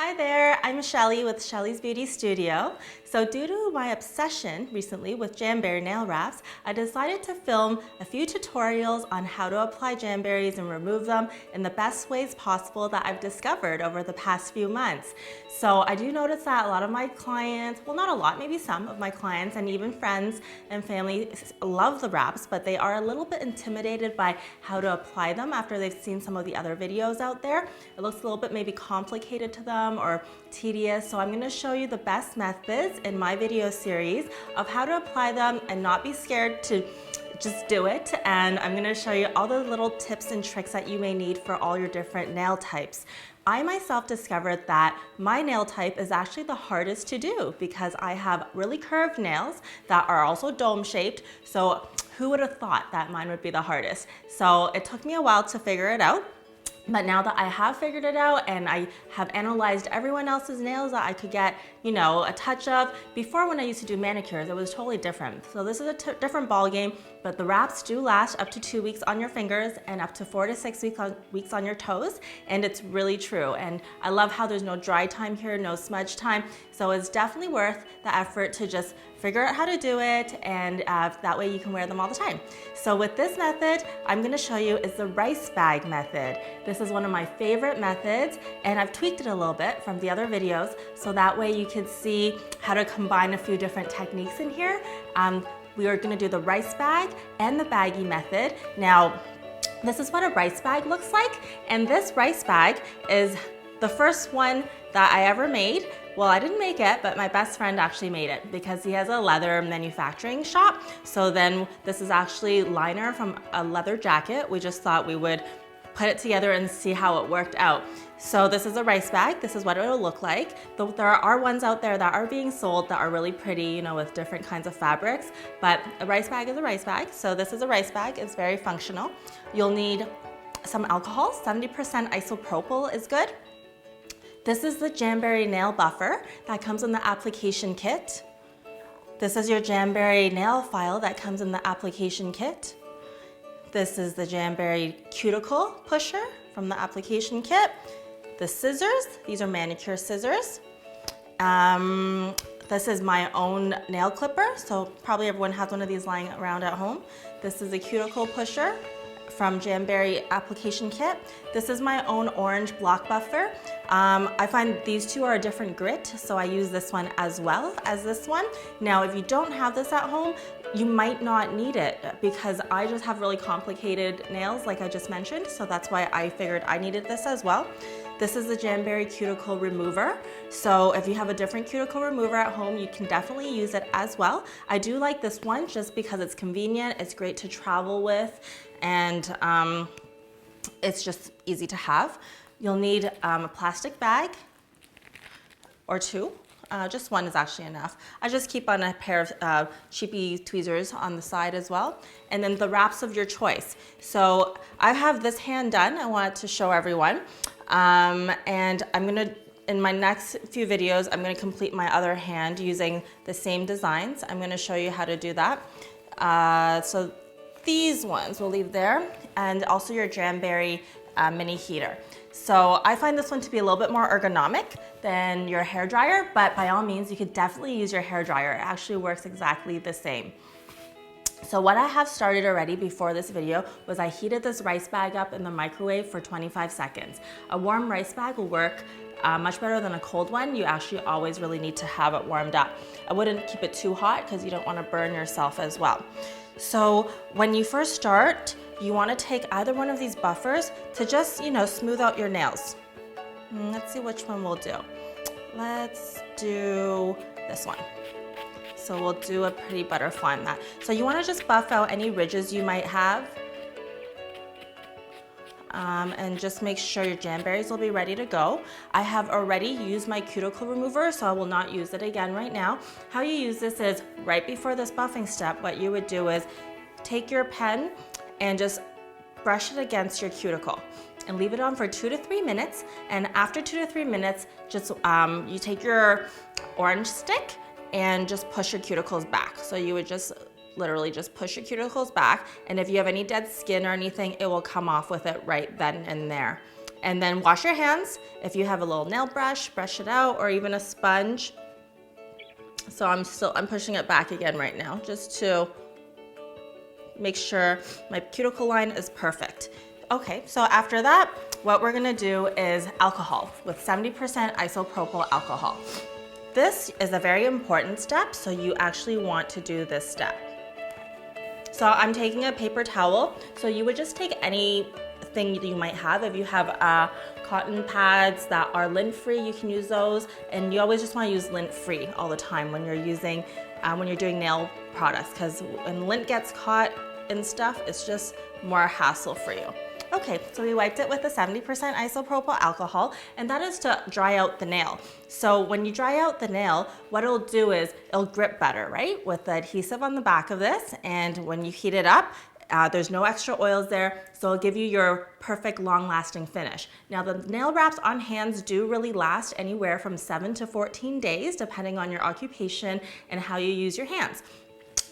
Hi there, I'm Shelly with Shelly's Beauty Studio. So due to my obsession recently with Jamberry nail wraps, I decided to film a few tutorials on how to apply Jamberries and remove them in the best ways possible that I've discovered over the past few months. So I do notice that a lot of my clients, well not a lot, maybe some of my clients and even friends and family love the wraps, but they are a little bit intimidated by how to apply them after they've seen some of the other videos out there. It looks a little bit maybe complicated to them or tedious, so I'm going to show you the best methods in my video series of how to apply them and not be scared to just do it. And I'm going to show you all the little tips and tricks that you may need for all your different nail types. I myself discovered that my nail type is actually the hardest to do because I have really curved nails that are also dome shaped. So who would have thought that mine would be the hardest? So it took me a while to figure it out. But now that I have figured it out and I have analyzed everyone else's nails that I could get, you know, a touch of. Before when I used to do manicures, it was totally different. So this is a different ball game, but the wraps do last up to 2 weeks on your fingers and up to 4 to 6 weeks on your toes. And it's really true. And I love how there's no dry time here, no smudge time. So it's definitely worth the effort to just figure out how to do it, and that way you can wear them all the time. So with this method, I'm gonna show you is the Ricebag method. This is one of my favorite methods, and I've tweaked it a little bit from the other videos, so that way you can see how to combine a few different techniques in here. We are gonna do the Ricebag and the Baggie method. Now, this is what a Ricebag looks like, and this Ricebag is the first one that I ever made. Well, I didn't make it, but my best friend actually made it because he has a leather manufacturing shop. So then this is actually liner from a leather jacket. We just thought we would put it together and see how it worked out. So this is a Ricebag. This is what it will look like. There are ones out there that are being sold that are really pretty, you know, with different kinds of fabrics, but a Ricebag is a Ricebag. So this is a Ricebag. It's very functional. You'll need some alcohol. 70% isopropyl is good. This is the Jamberry nail buffer that comes in the application kit. This is your Jamberry nail file that comes in the application kit. This is the Jamberry cuticle pusher from the application kit. The scissors, these are manicure scissors. This is my own nail clipper, so probably everyone has one of these lying around at home. This is a cuticle pusher from Jamberry application kit. This is my own orange block buffer. I find these two are a different grit, so I use this one as well as this one. Now, if you don't have this at home, you might not need it because I just have really complicated nails like I just mentioned, so that's why I figured I needed this as well. This is the Jamberry cuticle remover. So if you have a different cuticle remover at home, you can definitely use it as well. I do like this one just because it's convenient, it's great to travel with, and it's just easy to have. You'll need a plastic bag or two. Just one is actually enough. I just keep on a pair of cheapy tweezers on the side as well. And then the wraps of your choice. So I have this hand done. I wanted to show everyone. And I'm gonna, in my next few videos, I'm gonna complete my other hand using the same designs. I'm gonna show you how to do that. So these ones we'll leave there, and also your Jamberry mini heater. So I find this one to be a little bit more ergonomic than your hairdryer, but by all means, you could definitely use your hairdryer. It actually works exactly the same. So what I have started already before this video was I heated this Ricebag up in the microwave for 25 seconds. A warm Ricebag will work much better than a cold one. You actually always really need to have it warmed up. I wouldn't keep it too hot because you don't want to burn yourself as well. So when you first start, you want to take either one of these buffers to just, you know, smooth out your nails. Let's see which one we'll do. Let's do this one. So we'll do a pretty butterfly on that. So you want to just buff out any ridges you might have. And just make sure your Jamberries will be ready to go. I have already used my cuticle remover, so I will not use it again right now. How you use this is right before this buffing step, what you would do is take your pen and just brush it against your cuticle and leave it on for 2 to 3 minutes. And after 2 to 3 minutes, just you take your orange stick and just push your cuticles back. So you would just literally just push your cuticles back, and if you have any dead skin or anything, it will come off with it right then and there. And then wash your hands. If you have a little nail brush, brush it out, or even a sponge. So I'm pushing it back again right now just to make sure my cuticle line is perfect. Okay, so after that, what we're gonna do is alcohol with 70% isopropyl alcohol. This is a very important step, so you actually want to do this step. So I'm taking a paper towel, so you would just take anything that you might have. If you have cotton pads that are lint-free, you can use those, and you always just wanna use lint-free all the time when you're doing nail products, because when lint gets caught in stuff, it's just more hassle for you. Okay, so we wiped it with the 70% isopropyl alcohol, and that is to dry out the nail. So when you dry out the nail, what it'll do is it'll grip better, right? With the adhesive on the back of this, and when you heat it up, there's no extra oils there, so it'll give you your perfect long-lasting finish. Now the nail wraps on hands do really last anywhere from 7 to 14 days, depending on your occupation and how you use your hands.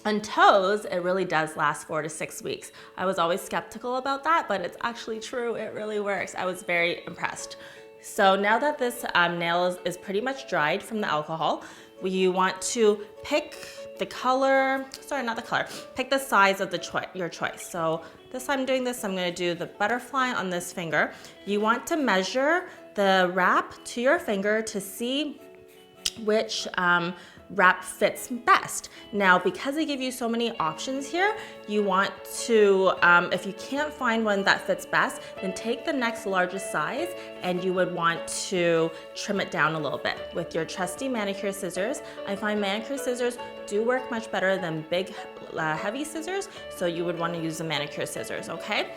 On toes, it really does last 4 to 6 weeks. I was always skeptical about that, but it's actually true. It really works. I was very impressed. So now that this nail is pretty much dried from the alcohol, you want to pick the color, pick the size of your choice. So this time I'm doing this, I'm gonna do the butterfly on this finger. You want to measure the wrap to your finger to see which wrap fits best. Now, because they give you so many options here, you want to, if you can't find one that fits best, then take the next largest size and you would want to trim it down a little bit with your trusty manicure scissors. I find manicure scissors do work much better than big, heavy scissors, so you would want to use the manicure scissors, okay?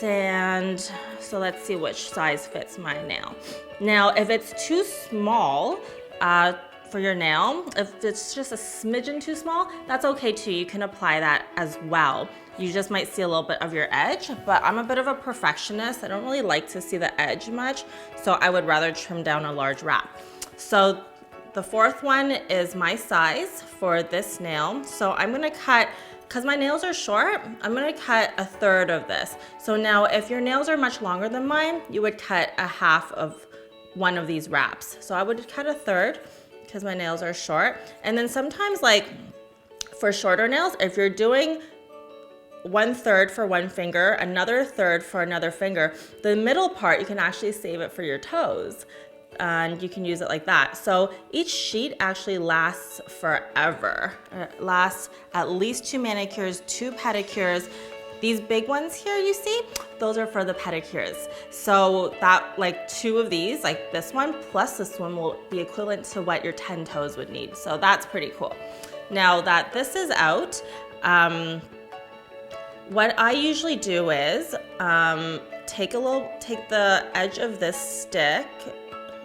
And so let's see which size fits my nail. Now, if it's too small, for your nail, if it's just a smidgen too small, that's okay too. You can apply that as well. You just might see a little bit of your edge, but I'm a bit of a perfectionist. I don't really like to see the edge much, so I would rather trim down a large wrap. So the fourth one is my size for this nail. So I'm gonna cut, because my nails are short, I'm gonna cut 1/3 of this. So now if your nails are much longer than mine, you would cut 1/2 of one of these wraps. So I would cut 1/3, because my nails are short. And then sometimes, like for shorter nails, if you're doing 1/3 for one finger, another third for another finger, the middle part, you can actually save it for your toes. And you can use it like that. So each sheet actually lasts forever. It lasts at least 2 manicures, 2 pedicures. These big ones here you see, those are for the pedicures. So that, like 2 of these, like this one plus this one, will be equivalent to what your 10 toes would need. So that's pretty cool. Now that this is out, what I usually do is take the edge of this stick,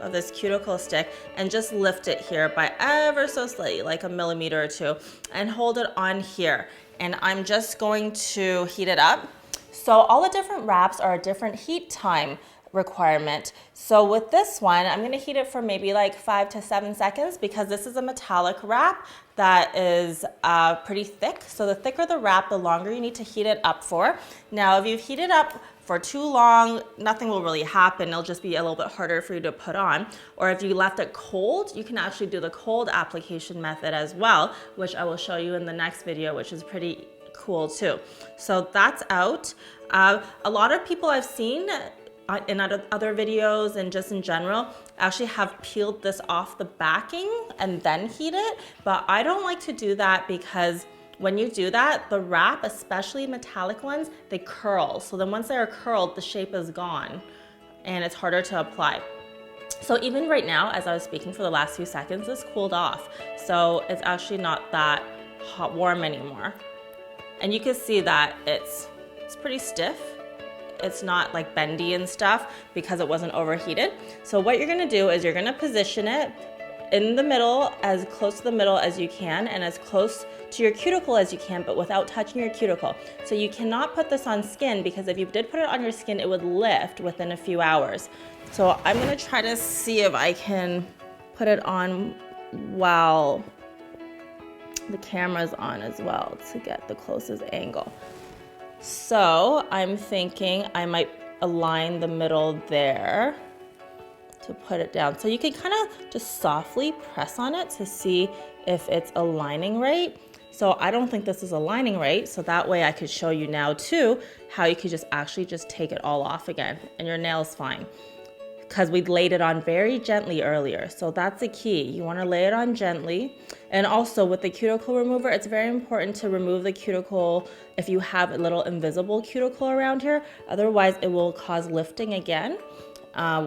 of this cuticle stick, and just lift it here by ever so slightly, like a millimeter or 2, and hold it on here. And I'm just going to heat it up. So all the different wraps are a different heat time requirement. So with this one, I'm gonna heat it for maybe like 5 to 7 seconds, because this is a metallic wrap that is pretty thick. So the thicker the wrap, the longer you need to heat it up for. Now, if you've heated up for too long, nothing will really happen. It'll just be a little bit harder for you to put on. Or if you left it cold, you can actually do the cold application method as well, which I will show you in the next video, which is pretty cool too. So that's out. A lot of people I've seen in other videos and just in general actually have peeled this off the backing and then heat it, but I don't like to do that, because when you do that, the wrap, especially metallic ones, they curl. So then once they're curled, the shape is gone and it's harder to apply. So even right now, as I was speaking for the last few seconds, this cooled off. So it's actually not that warm anymore. And you can see that it's pretty stiff. It's not like bendy and stuff because it wasn't overheated. So what you're gonna do is you're gonna position it in the middle, as close to the middle as you can, and as close to your cuticle as you can, but without touching your cuticle. So you cannot put this on skin, because if you did put it on your skin, it would lift within a few hours. So I'm gonna try to see if I can put it on while the camera's on as well to get the closest angle. So I'm thinking I might align the middle there to put it down. So you can kind of just softly press on it to see if it's aligning right. So I don't think this is aligning right, so that way I could show you now too how you could just actually just take it all off again and your nail's fine. Because we laid it on very gently earlier. So that's the key. You want to lay it on gently. And also with the cuticle remover, it's very important to remove the cuticle if you have a little invisible cuticle around here. Otherwise, it will cause lifting again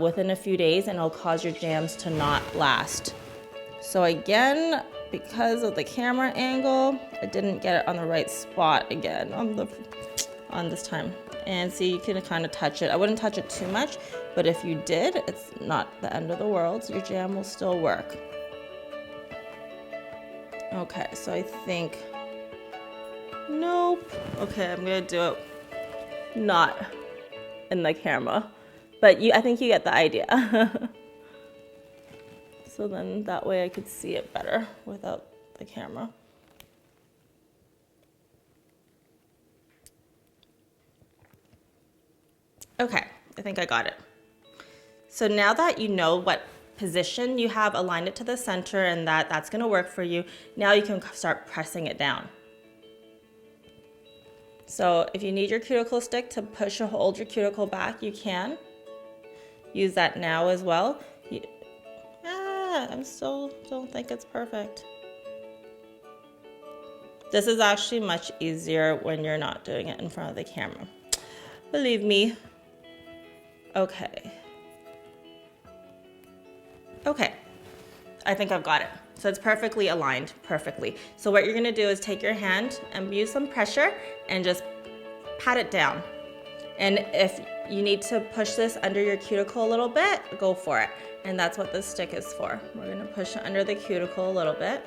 within a few days, and it'll cause your jams to not last. So again, because of the camera angle, I didn't get it on the right spot again on this time. And see, you can kind of touch it. I wouldn't touch it too much, but if you did, it's not the end of the world. Your jam will still work. Okay, so I think, nope. Okay, I'm gonna do it not in the camera, but I think you get the idea. So then that way I could see it better without the camera. Okay, I think I got it. So now that you know what position you have, aligned it to the center, and that's gonna work for you, now you can start pressing it down. So if you need your cuticle stick to push or hold your cuticle back, you can. Use that now as well. I still don't think it's perfect. This is actually much easier when you're not doing it in front of the camera. Believe me. Okay. Okay, I think I've got it. So it's perfectly aligned, perfectly. So what you're gonna do is take your hand and use some pressure and just pat it down. And if you need to push this under your cuticle a little bit, go for it. And that's what this stick is for. We're gonna push it under the cuticle a little bit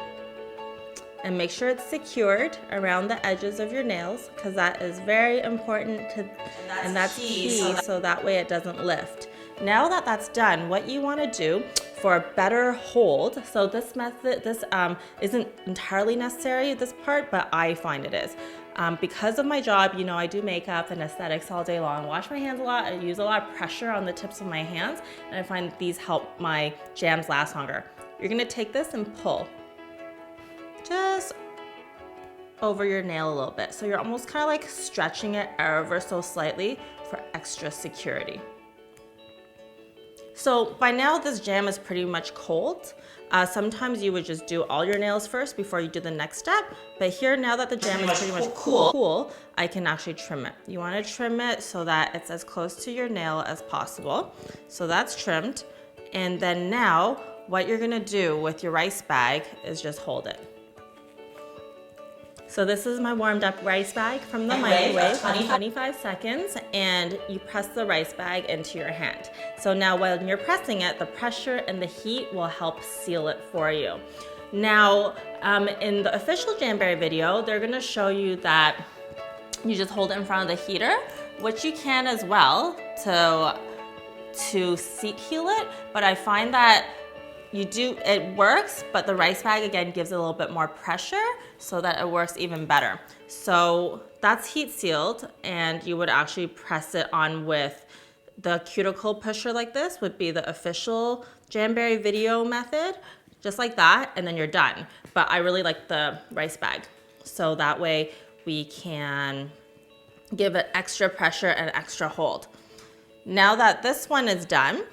and make sure it's secured around the edges of your nails, because that is very important and that's key, so that way it doesn't lift. Now that that's done, what you want to do for a better hold, so this method, this isn't entirely necessary, this part, but I find it is. Because of my job, you know, I do makeup and aesthetics all day long, wash my hands a lot, I use a lot of pressure on the tips of my hands, and I find these help my jams last longer. You're gonna take this and pull just over your nail a little bit. So you're almost kind of like stretching it ever so slightly for extra security. So by now this jam is pretty much cold. Sometimes you would just do all your nails first before you do the next step. But here, now that the jam is pretty much cool, I can actually trim it. You want to trim it so that it's as close to your nail as possible. So that's trimmed. And then now what you're gonna do with your rice bag is just hold it. So this is my warmed up rice bag from the microwave, 25 seconds, and you press the rice bag into your hand. So now when you're pressing it, the pressure and the heat will help seal it for you. Now, in the official Jamberry video, they're gonna show you that you just hold it in front of the heater, which you can as well to seat heal it, but I find that it works, but the rice bag again gives it a little bit more pressure so that it works even better. So that's heat sealed, and you would actually press it on with the cuticle pusher like this, would be the official Jamberry video method, just like that, and then you're done. But I really like the rice bag, so that way we can give it extra pressure and extra hold. Now that this one is done,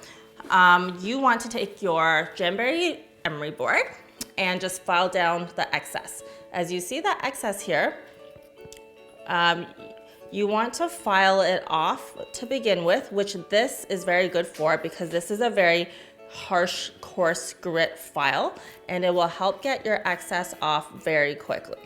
you want to take your Jamberry emery board and just file down the excess. As you see the excess here, you want to file it off to begin with, which this is very good for because this is a very harsh, coarse grit file, and it will help get your excess off very quickly.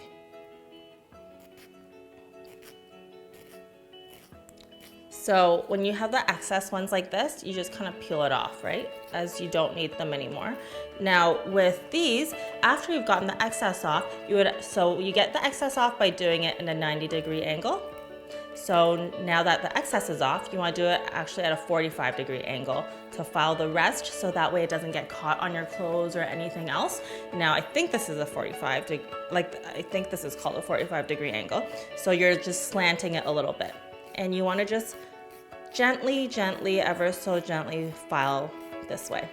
So when you have the excess ones like this, you just kind of peel it off, right? As you don't need them anymore. Now with these, after you've gotten the excess off, you get the excess off by doing it in a 90-degree angle. So now that the excess is off, you want to do it actually at a 45-degree angle to file the rest, so that way it doesn't get caught on your clothes or anything else. Now I think this is a 45, I think this is called a 45-degree angle. So you're just slanting it a little bit, and you want to just gently, gently, ever so gently file this way.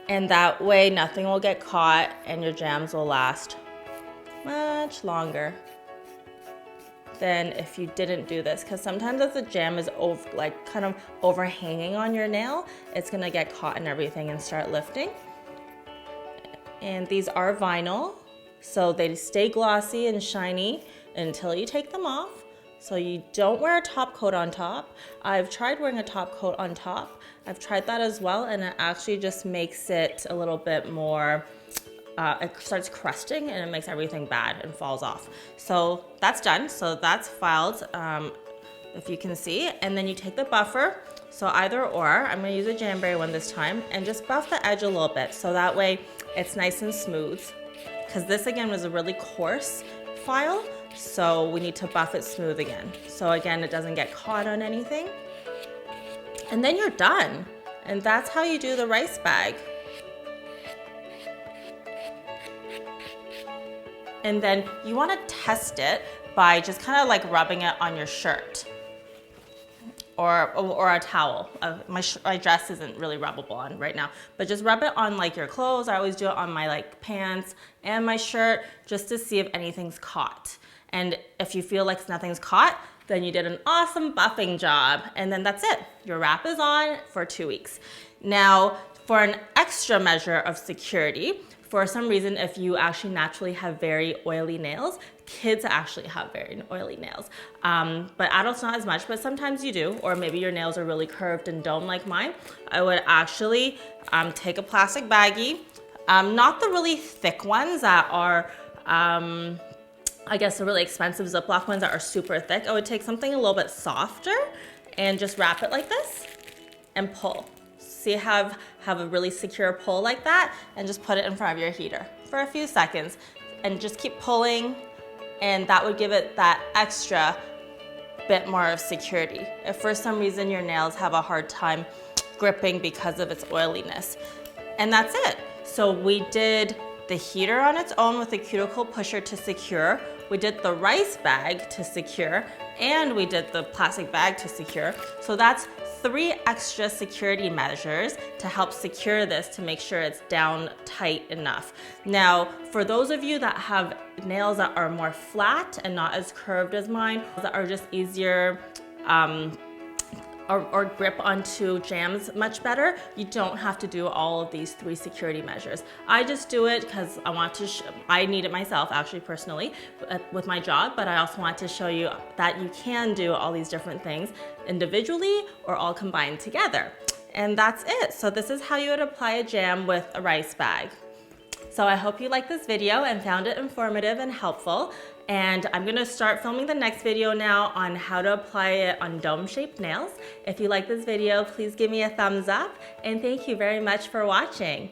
And that way nothing will get caught and your jams will last much longer than if you didn't do this, because sometimes if the jam is kind of overhanging on your nail, it's gonna get caught in everything and start lifting. And these are vinyl, so they stay glossy and shiny until you take them off. So you don't wear a top coat on top. I've tried wearing a top coat on top. I've tried that as well, and it actually just makes it a little bit more, it starts crusting and it makes everything bad and falls off. So that's done. So that's filed, if you can see. And then you take the buffer. So either or, I'm gonna use a Jamberry one this time, and just buff the edge a little bit so that way it's nice and smooth. Because this again was a really coarse file, so we need to buff it smooth again. So again, it doesn't get caught on anything. And then you're done. And that's how you do the Ricebag. And then you want to test it by just kind of like rubbing it on your shirt or a towel. My dress isn't really rubbable on right now, but just rub it on like your clothes. I always do it on my like pants and my shirt just to see if anything's caught. And if you feel like nothing's caught, then you did an awesome buffing job. And then that's it. Your wrap is on for 2 weeks. Now, for an extra measure of security, for some reason, if you actually naturally have very oily nails, kids actually have very oily nails. But adults not as much, but sometimes you do, or maybe your nails are really curved and domed like mine. I would actually take a plastic baggie, not the really thick ones that are, I guess the really expensive Ziploc ones that are super thick. I would take something a little bit softer and just wrap it like this and pull. See, have a really secure pull like that, and just put it in front of your heater for a few seconds and just keep pulling, and that would give it that extra bit more of security if for some reason your nails have a hard time gripping because of its oiliness. And that's it. So we did the heater on its own with a cuticle pusher to secure, we did the Ricebag to secure, and we did the plastic bag to secure. So that's 3 extra security measures to help secure this, to make sure it's down tight enough. Now, for those of you that have nails that are more flat and not as curved as mine, that are just easier or grip onto jams much better, you don't have to do all of these 3 security measures. I just do it because I want to, I need it myself actually personally with my job, but I also want to show you that you can do all these different things individually or all combined together. And that's it. So this is how you would apply a jam with a Ricebag. So I hope you liked this video and found it informative and helpful. And I'm gonna start filming the next video now on how to apply it on dome-shaped nails. If you like this video, please give me a thumbs up, and thank you very much for watching.